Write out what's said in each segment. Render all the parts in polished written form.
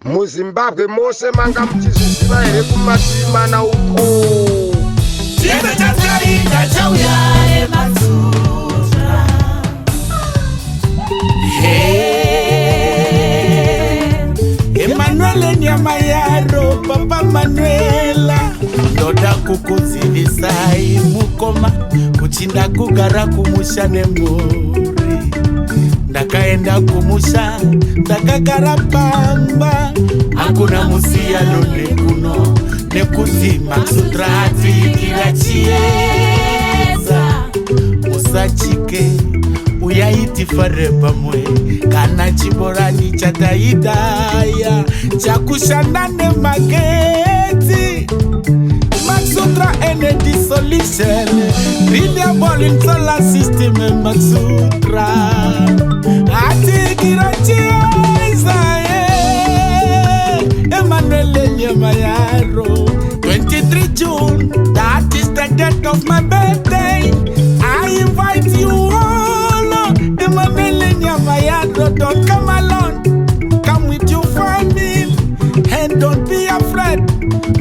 muZimbabwe mose manga muchizviziva here kumativi mana uko chiedza chatyaita chauya ematsutra Emanuele nyama yaro papa Manuela ndoda kukuzivisai mukoma kuchinda kugara kumusha nemhuri ndakaenda kumusha ndakagara pamba hakuna musiyano nekuno nekuti Matsutra atiitira chiedza musachike uyaiti fareba mwe kana chiborani chataidaya chakushanda nemageti Matsutra energy solution renewable in solar system Matsutra atikira chiedza Emanuele nyama yaro 23 June, that is the date of my birthday. I invite you all. Emanuele nyama yaro, don't come alone. Come with your family and don't be afraid.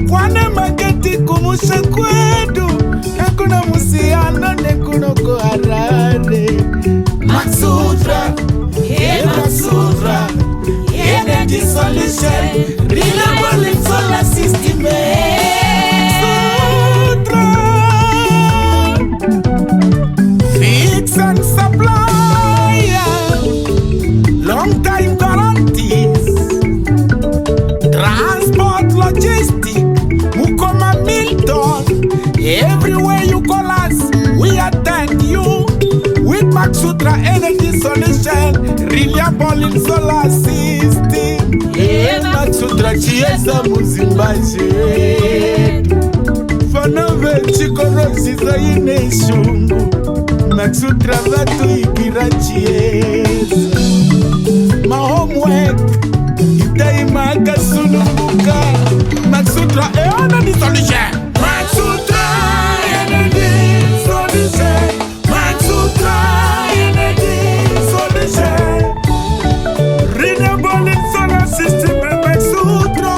Kwane mageti kumusha kwedu, hakuna musiano nekuno kuharare. Matsutra, Matsutra, energy solution, renewable in solar system. Matsutra, fix and supply, long time guarantees, transport logistic, Mukoma Milton, everywhere you call us, we attend you. With Matsutra energy solution, reliable in solar system. Matsutra chiesa muzimbaje. Fanove chikorosi za ine shungu. Matsutra vatu ikira chiesa. My homework itaimaka sunumuka. Matsutra energy solution. Matsutra energy solution. Matsutra energy solution. Renewable in solar system Matsutra.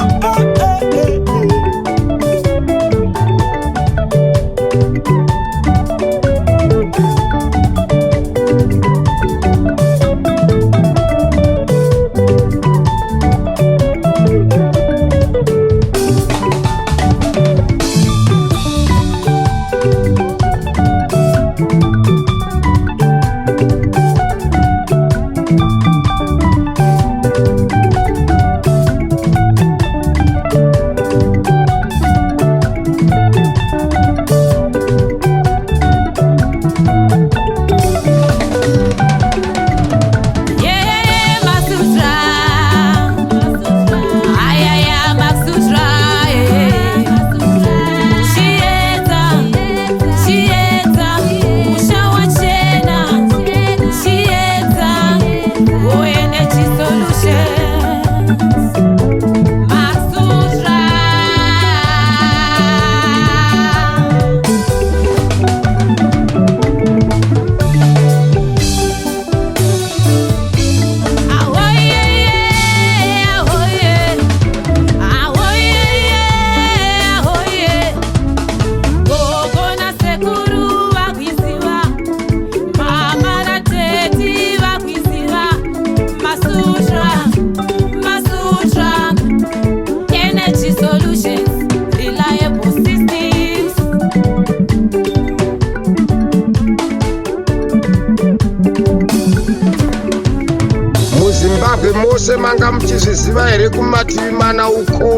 muZimbabwe mose manga muchizviziva here kumativi mana uko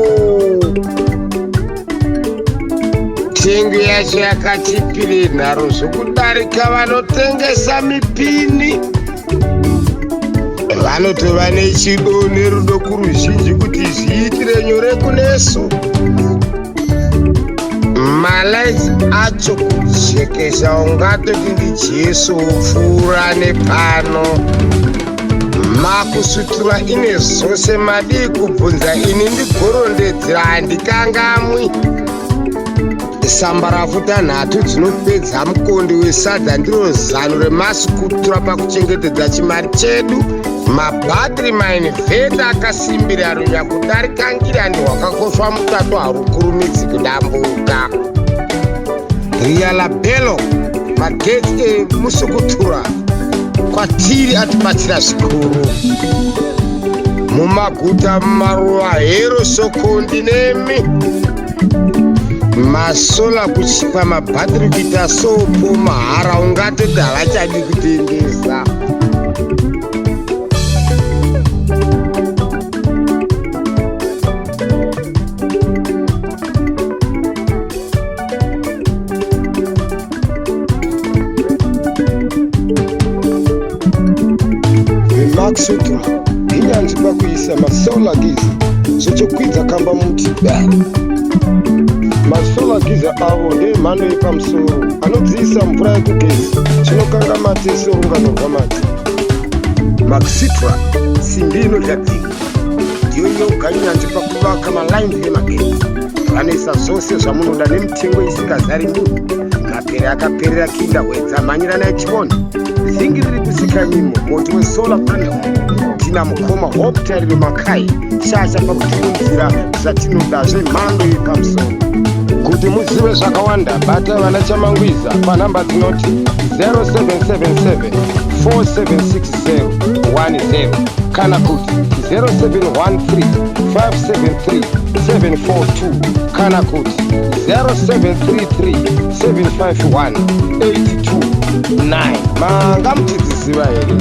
tengo yacho yakatipire nharo zvokudarika vanotengesa mipini vanotova nechido nerudo kuruzhinji kuti zviitire nyore kunesu malaiti acho kuchekesa ungatoti ndijesu upfuura nepano makusutura ine zvose madii kubvunza ini ndigorondedzera handikangamwi sambarafu tanhatu dzinopedza mukondi wesadza ndiro zano remasikutura pakuchengetedza chimari chedu. Mabhatiri mainvheta akasimbira runya kudarikangirani hwakakoshwa mutato harukurumidzi kudambuka. Riyalabhelo magetsi emusukutura kwatiri atibatsira zvikuru. Mumaguta mumaruva hero sokondi nemi masola kuchipa mabhatiri kuita sopo mahara ungatoti havachadi kutengesa. Maxutra inyanzi pakuisa masolar giza zvochokwidza kamba muti masolar giza avo ndemhando yepamusoro anodziisa mvura yekugezi chinokanga mati esorungano rwamati. Maxutra simbi inogadzika ndiyo yoga inyanzi pakuvaka malaini emagetsi. Vanoisa zvose zvamunoda nemitengo isingazari munhu. Mapere akaperera kinda hwedza mhanyirana yechikondi zingi riri kusika nyimo moti wesolar panel. Tina mukoma hokutarire makai shasha pakutiunzira zvatinoda zvemhando yepamusoro. Kuti muzive zvakawanda bata vana chamangwiza panhamba dzinoti 0777 476010 kana kuti 0713 573 742 kana kuti 0733 751 829. Manga muchidziziva here?